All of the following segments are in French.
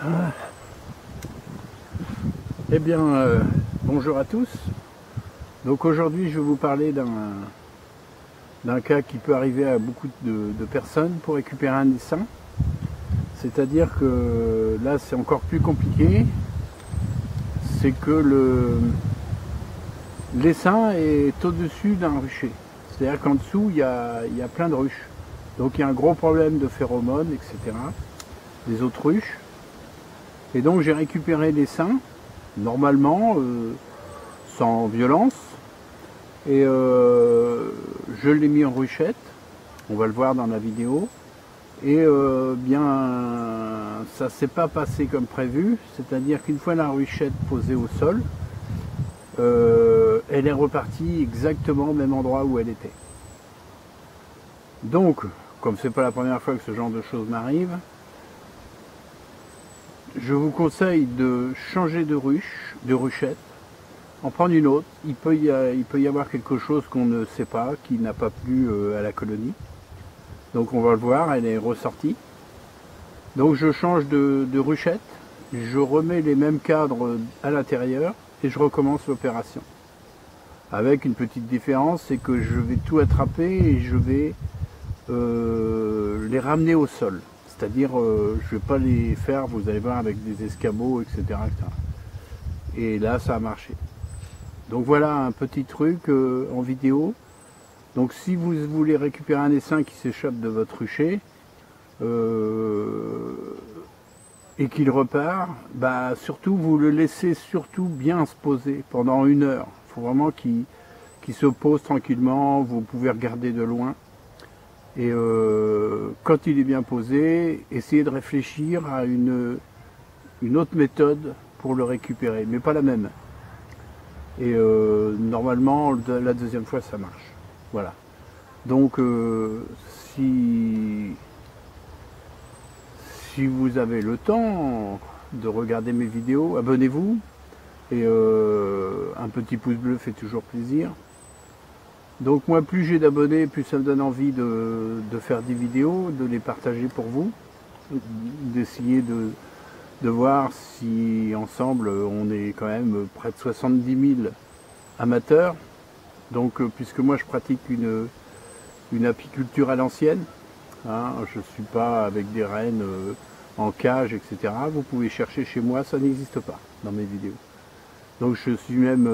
Ah. Eh bien, bonjour à tous. Donc aujourd'hui, je vais vous parler d'un cas qui peut arriver à beaucoup de personnes pour récupérer un essaim. C'est-à-dire que là, c'est encore plus compliqué. C'est que l'essaim est au-dessus d'un rucher. C'est-à-dire qu'en dessous, il y a plein de ruches. Donc il y a un gros problème de phéromones, etc. Des autres ruches. Et donc j'ai récupéré l'essaim, normalement, sans violence. Et je l'ai mis en ruchette. On va le voir dans la vidéo. Et bien, ça s'est pas passé comme prévu. C'est-à-dire qu'une fois la ruchette posée au sol, elle est repartie exactement au même endroit où elle était. Donc, comme c'est pas la première fois que ce genre de choses m'arrive, je vous conseille de changer de ruchette, en prendre une autre. Il peut y avoir quelque chose qu'on ne sait pas, qui n'a pas plu à la colonie. Donc on va le voir, elle est ressortie. Donc je change de ruchette, je remets les mêmes cadres à l'intérieur et je recommence l'opération. Avec une petite différence, c'est que je vais tout attraper et je vais les ramener au sol. C'est-à-dire, je ne vais pas les faire, vous allez voir, avec des escabeaux, etc. Et là, ça a marché. Donc voilà un petit truc en vidéo. Donc si vous voulez récupérer un essaim qui s'échappe de votre rucher et qu'il repart, bah surtout vous le laissez surtout bien se poser pendant 1 heure. Il faut vraiment qu'il se pose tranquillement, vous pouvez regarder de loin. Et quand il est bien posé, essayez de réfléchir à une autre méthode pour le récupérer, mais pas la même. Et normalement, la deuxième fois, ça marche. Voilà. Donc, si vous avez le temps de regarder mes vidéos, abonnez-vous. Et un petit pouce bleu fait toujours plaisir. Donc moi, plus j'ai d'abonnés, plus ça me donne envie de faire des vidéos, de les partager pour vous, d'essayer de voir si ensemble on est quand même près de 70 000 amateurs. Donc puisque moi je pratique une apiculture à l'ancienne, hein, je ne suis pas avec des rennes en cage, etc. Vous pouvez chercher chez moi, ça n'existe pas dans mes vidéos. Donc je suis même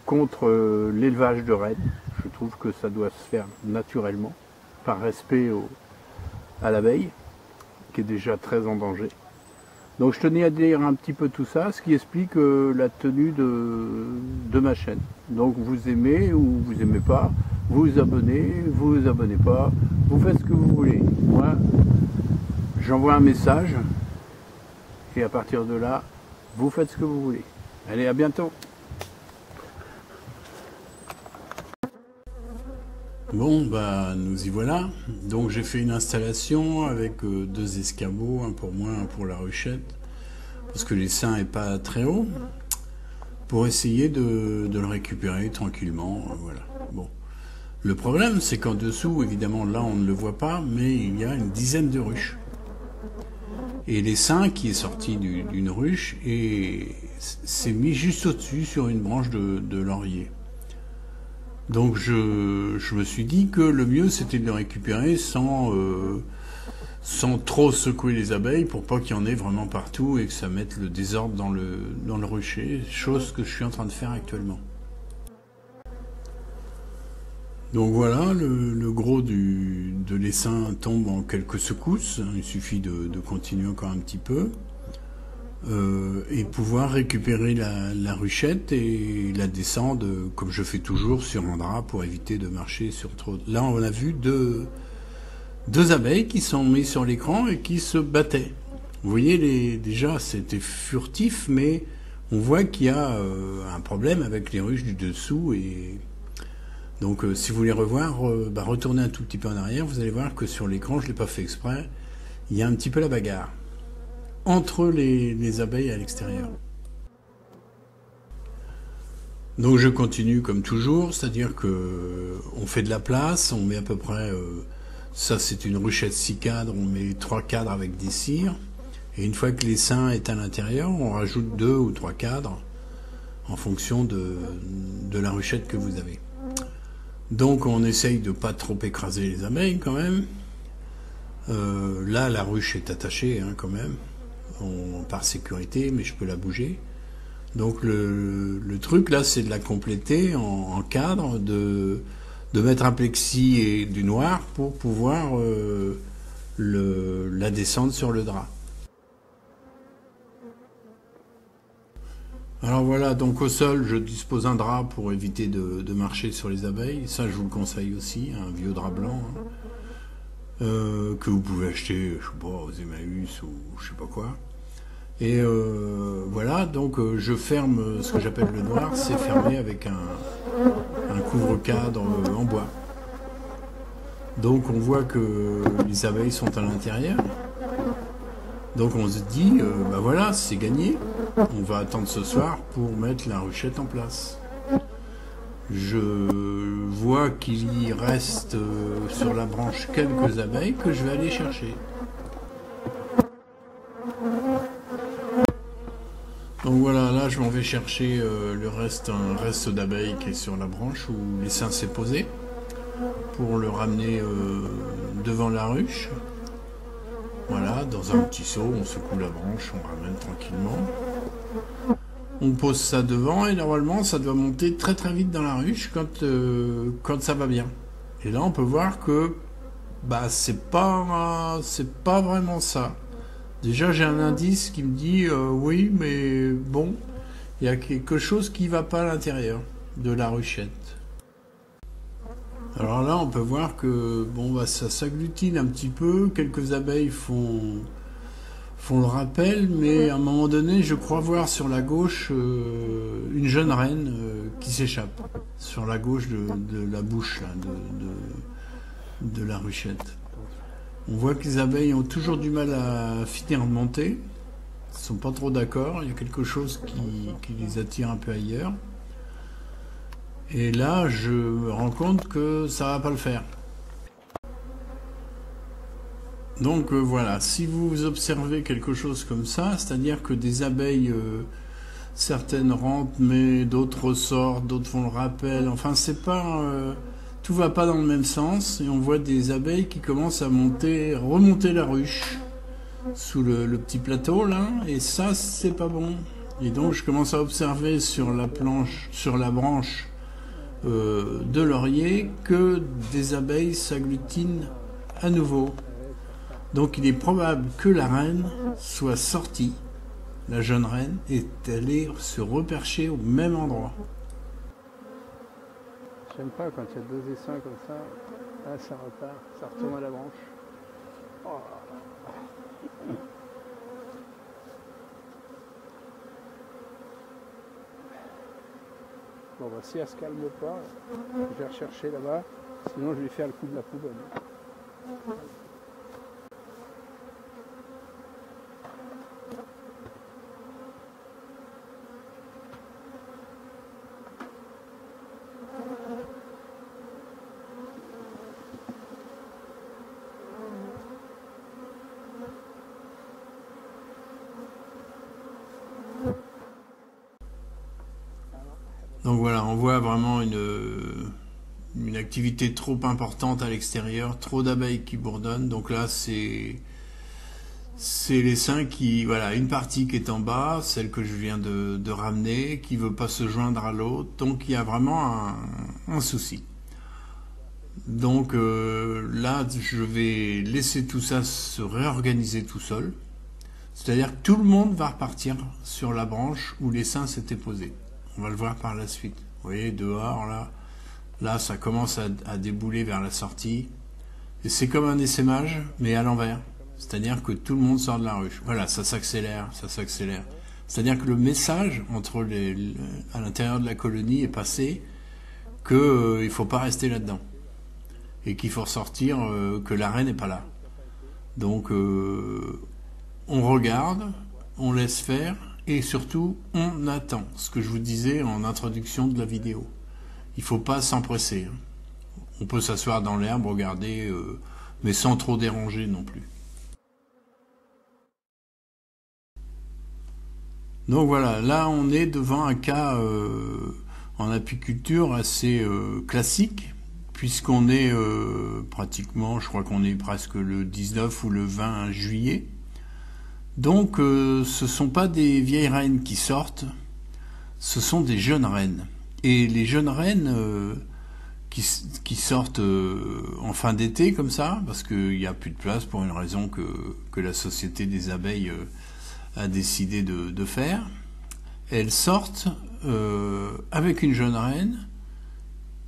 contre l'élevage de rennes. Je trouve que ça doit se faire naturellement, par respect à l'abeille, qui est déjà très en danger. Donc je tenais à dire un petit peu tout ça, ce qui explique la tenue de ma chaîne. Donc vous aimez ou vous aimez pas, vous vous abonnez pas, vous faites ce que vous voulez. Moi, j'envoie un message, et à partir de là, vous faites ce que vous voulez. Allez, à bientôt. Bon, bah nous y voilà. Donc j'ai fait une installation avec 2 escabeaux, un pour moi, un pour la ruchette, parce que l'essaim n'est pas très haut, pour essayer de le récupérer tranquillement. Voilà. Bon. Le problème, c'est qu'en dessous, évidemment, là on ne le voit pas, mais il y a une dizaine de ruches. Et l'essaim qui est sorti d'une ruche s'est mis juste au-dessus sur une branche de laurier. Donc je me suis dit que le mieux c'était de le récupérer sans trop secouer les abeilles pour pas qu'il y en ait vraiment partout et que ça mette le désordre dans le rucher, chose que je suis en train de faire actuellement. Donc voilà, le gros de l'essaim tombe en quelques secousses, il suffit de continuer encore un petit peu. Et pouvoir récupérer la ruchette et la descendre, comme je fais toujours, sur un drap pour éviter de marcher sur trop... Là, on a vu deux abeilles qui sont mises sur l'écran et qui se battaient. Vous voyez, déjà, c'était furtif, mais on voit qu'il y a un problème avec les ruches du dessous. Et donc, si vous voulez revoir, retournez un tout petit peu en arrière, vous allez voir que sur l'écran, je ne l'ai pas fait exprès, il y a un petit peu la bagarre entre les abeilles à l'extérieur. Donc je continue comme toujours, c'est-à-dire que on fait de la place, on met à peu près, ça c'est une ruchette 6 cadres, on met 3 cadres avec des cires, Et une fois que l'essaim est à l'intérieur, on rajoute 2 ou 3 cadres en fonction de la ruchette que vous avez. Donc on essaye de pas trop écraser les abeilles quand même. Là la ruche est attachée hein, quand même, par sécurité, mais je peux la bouger. Donc le truc là c'est de la compléter en cadre, de mettre un plexi et du noir pour pouvoir la descendre sur le drap. Alors voilà, donc au sol, je dispose un drap pour éviter de marcher sur les abeilles. Ça, je vous le conseille aussi, un vieux drap blanc hein, que vous pouvez acheter, je sais pas, aux Emmaüs ou je sais pas quoi. Et voilà, donc je ferme ce que j'appelle le noir, c'est fermé avec un couvre-cadre en bois. Donc on voit que les abeilles sont à l'intérieur. Donc on se dit, bah voilà, c'est gagné. On va attendre ce soir pour mettre la ruchette en place. Je vois qu'il y reste sur la branche quelques abeilles que je vais aller chercher. Donc voilà, là je m'en vais chercher un reste d'abeilles qui est sur la branche où l'essaim s'est posé pour le ramener devant la ruche. Voilà, dans un petit seau, on secoue la branche, on ramène tranquillement. On pose ça devant et normalement ça doit monter très très vite dans la ruche quand ça va bien. Et là on peut voir que bah c'est pas vraiment ça. Déjà j'ai un indice qui me dit oui mais bon, il y a quelque chose qui va pas à l'intérieur de la ruchette. Alors là, on peut voir que bon, bah, ça s'agglutine un petit peu. Quelques abeilles font le rappel, mais à un moment donné, je crois voir sur la gauche une jeune reine qui s'échappe. Sur la gauche de la bouche là, de la ruchette. On voit que les abeilles ont toujours du mal à finir de monter. Elles ne sont pas trop d'accord. Il y a quelque chose qui les attire un peu ailleurs. Et là, je me rends compte que ça va pas le faire. Donc voilà, si vous observez quelque chose comme ça, c'est-à-dire que des abeilles, certaines rentrent, mais d'autres ressortent, d'autres font le rappel, enfin c'est pas... tout va pas dans le même sens, et on voit des abeilles qui commencent à remonter la ruche, sous le petit plateau là, et ça c'est pas bon. Et donc je commence à observer sur la branche, de laurier que des abeilles s'agglutinent à nouveau. Donc il est probable que la reine soit sortie, la jeune reine est allée se repercher au même endroit. J'aime pas quand il y a deux essaims comme ça, là ça repart, ça retourne à la branche. Oh. Bon bah si elle se calme pas, je vais rechercher là-bas, sinon je vais faire le coup de la poubelle. Donc voilà, on voit vraiment une activité trop importante à l'extérieur, trop d'abeilles qui bourdonnent. Donc là, c'est l'essaim qui, voilà, une partie qui est en bas, celle que je viens de ramener, qui veut pas se joindre à l'autre. Donc il y a vraiment un souci. Donc là, je vais laisser tout ça se réorganiser tout seul. C'est-à-dire que tout le monde va repartir sur la branche où l'essaim s'était posé. On va le voir par la suite. Vous voyez, dehors, là ça commence à débouler vers la sortie. Et c'est comme un essaimage, mais à l'envers. C'est-à-dire que tout le monde sort de la ruche. Voilà, ça s'accélère, ça s'accélère. C'est-à-dire que le message à l'intérieur de la colonie est passé qu'il ne faut pas rester là-dedans. Et qu'il faut ressortir, que la reine n'est pas là. Donc, on regarde, on laisse faire. Et surtout, on attend, ce que je vous disais en introduction de la vidéo. Il ne faut pas s'empresser. On peut s'asseoir dans l'herbe, regarder, mais sans trop déranger non plus. Donc voilà, là on est devant un cas en apiculture assez classique, puisqu'on est pratiquement, je crois qu'on est presque le 19 ou le 20 juillet. Donc ce ne sont pas des vieilles reines qui sortent, ce sont des jeunes reines. Et les jeunes reines qui sortent en fin d'été comme ça, parce qu'il n'y a plus de place pour une raison que la Société des abeilles a décidé de faire, elles sortent avec une jeune reine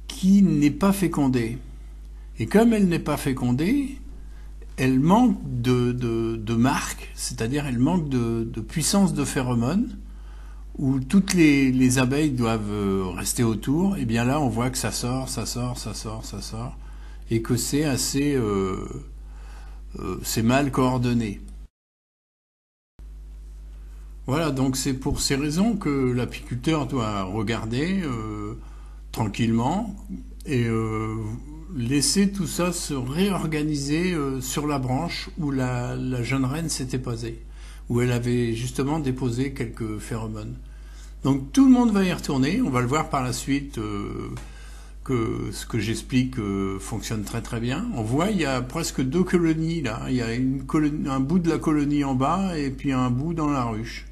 qui n'est pas fécondée. Et comme elle n'est pas fécondée, elle manque de marque, c'est-à-dire elle manque de puissance de phéromones, où toutes les abeilles doivent rester autour. Et bien là, on voit que ça sort, et que c'est assez, c'est mal coordonné. Voilà, donc c'est pour ces raisons que l'apiculteur doit regarder tranquillement et laisser tout ça se réorganiser sur la branche où la jeune reine s'était posée, où elle avait justement déposé quelques phéromones. Donc tout le monde va y retourner, on va le voir par la suite que ce que j'explique fonctionne très très bien. On voit il y a presque deux colonies là, il y a un bout de la colonie en bas et puis un bout dans la ruche.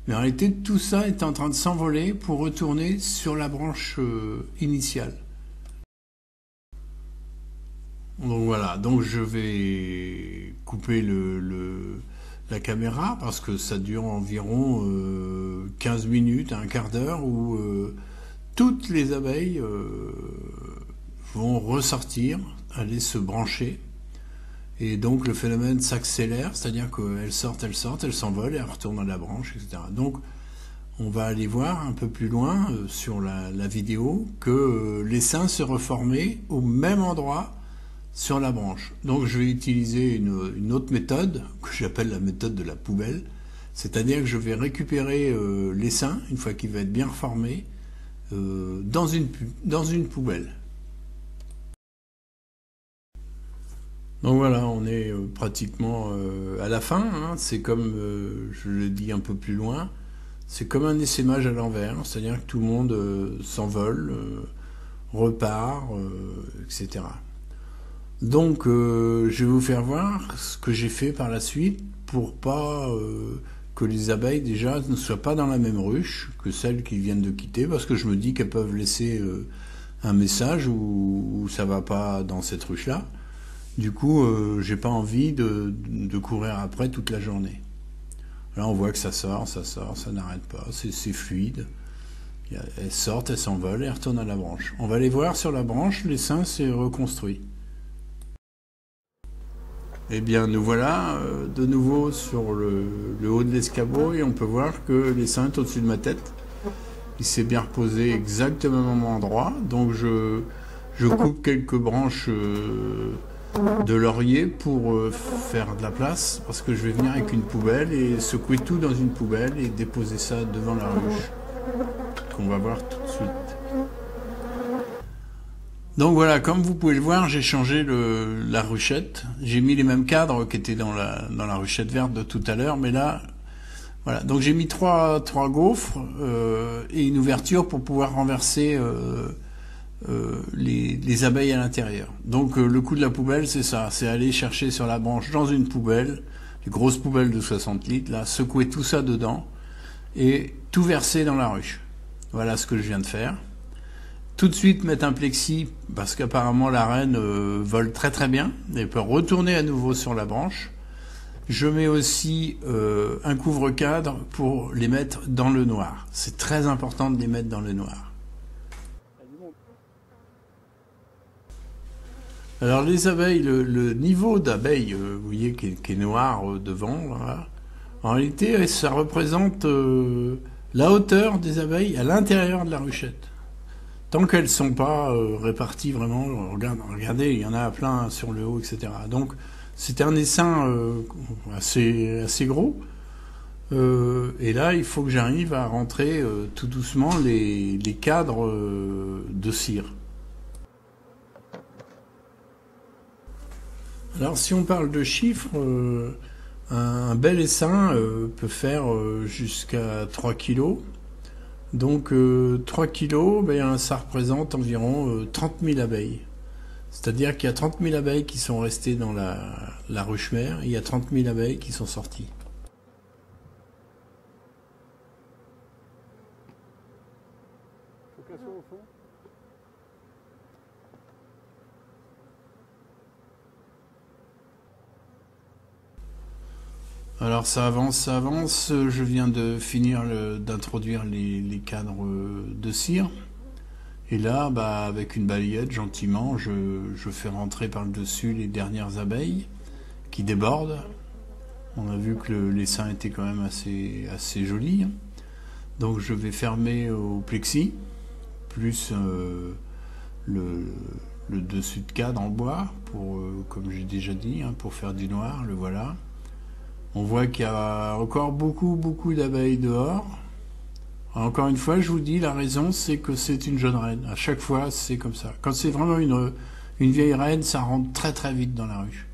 Mais en réalité tout ça est en train de s'envoler pour retourner sur la branche initiale. Donc voilà, donc je vais couper la caméra parce que ça dure environ 15 minutes, un quart d'heure où toutes les abeilles vont ressortir, aller se brancher et donc le phénomène s'accélère, c'est-à-dire qu'elles sortent, elles s'envolent et elles retournent à la branche, etc. Donc on va aller voir un peu plus loin sur la vidéo que l'essaim se reformait au même endroit sur la branche. Donc je vais utiliser une autre méthode que j'appelle la méthode de la poubelle, c'est-à-dire que je vais récupérer l'essaim une fois qu'il va être bien reformé dans une poubelle. Donc voilà, on est pratiquement à la fin, hein. C'est comme, je le dis un peu plus loin, c'est comme un essaimage à l'envers, c'est-à-dire que tout le monde s'envole, repart, etc. Donc je vais vous faire voir ce que j'ai fait par la suite pour pas que les abeilles déjà ne soient pas dans la même ruche que celles qui viennent de quitter, parce que je me dis qu'elles peuvent laisser un message où ça va pas dans cette ruche-là. Du coup, j'ai pas envie de courir après toute la journée. Là, on voit que ça sort, ça n'arrête pas, c'est fluide. Elles sortent, elles s'envolent et elles retournent à la branche. On va les voir sur la branche, l'essaim s'est reconstruit. Eh bien, nous voilà de nouveau sur le haut de l'escabeau et on peut voir que l'essaim est au-dessus de ma tête. Il s'est bien reposé exactement au même endroit. Donc, je coupe quelques branches de laurier pour faire de la place parce que je vais venir avec une poubelle et secouer tout dans une poubelle et déposer ça devant la ruche qu'on va voir tout de suite. Donc voilà, comme vous pouvez le voir, j'ai changé la ruchette. J'ai mis les mêmes cadres qui étaient dans la ruchette verte de tout à l'heure, mais là, voilà. Donc j'ai mis trois gaufres et une ouverture pour pouvoir renverser les abeilles à l'intérieur. Donc le coup de la poubelle, c'est ça, c'est aller chercher sur la branche dans une poubelle, les grosses poubelles de 60 litres, là, secouer tout ça dedans et tout verser dans la ruche. Voilà ce que je viens de faire. Tout de suite mettre un plexi, parce qu'apparemment la reine vole très très bien, elle peut retourner à nouveau sur la branche. Je mets aussi un couvre-cadre pour les mettre dans le noir. C'est très important de les mettre dans le noir. Alors les abeilles, le niveau d'abeilles, vous voyez qui est noir devant, là. En réalité ça représente la hauteur des abeilles à l'intérieur de la ruchette. Tant qu'elles ne sont pas réparties vraiment, regardez, il y en a plein sur le haut, etc. Donc c'est un essaim assez gros. Et là, il faut que j'arrive à rentrer tout doucement les cadres de cire. Alors si on parle de chiffres, Un bel essaim peut faire jusqu'à 3 kilos. Donc 3 kilos, ben, ça représente environ 30 000 abeilles. C'est-à-dire qu'il y a 30 000 abeilles qui sont restées dans la ruche mère, et il y a 30 000 abeilles qui sont sorties. Au fond. Alors ça avance, ça avance. Je viens de finir d'introduire les cadres de cire. Et là, bah, avec une balayette, gentiment, je fais rentrer par le dessus les dernières abeilles qui débordent. On a vu que l'essaim était quand même assez joli. Donc je vais fermer au plexi, plus le dessus de cadre en bois, pour, comme j'ai déjà dit, hein, pour faire du noir, le voilà. On voit qu'il y a encore beaucoup d'abeilles dehors. Encore une fois, je vous dis, la raison, c'est que c'est une jeune reine. À chaque fois, c'est comme ça. Quand c'est vraiment une vieille reine, ça rentre très vite dans la ruche.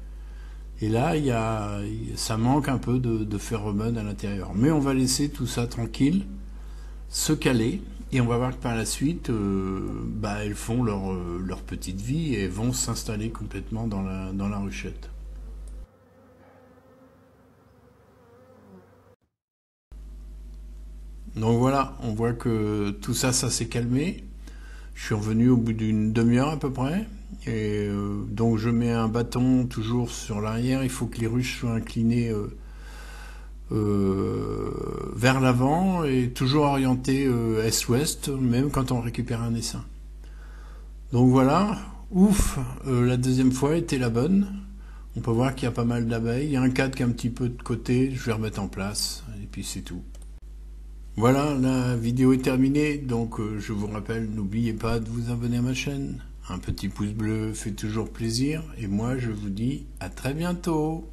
Et là, ça manque un peu de phéromones à l'intérieur. Mais on va laisser tout ça tranquille, se caler, et on va voir que par la suite, elles font leur petite vie et vont s'installer complètement dans la ruchette. Donc voilà, on voit que tout ça, ça s'est calmé. Je suis revenu au bout d'une demi-heure à peu près. Et donc je mets un bâton toujours sur l'arrière. Il faut que les ruches soient inclinées vers l'avant et toujours orientées est-ouest, même quand on récupère un essaim. Donc voilà, ouf, la deuxième fois était la bonne. On peut voir qu'il y a pas mal d'abeilles. Il y a un cadre qui est un petit peu de côté, je vais remettre en place, et puis c'est tout. Voilà, la vidéo est terminée, donc je vous rappelle, n'oubliez pas de vous abonner à ma chaîne. Un petit pouce bleu fait toujours plaisir, et moi je vous dis à très bientôt.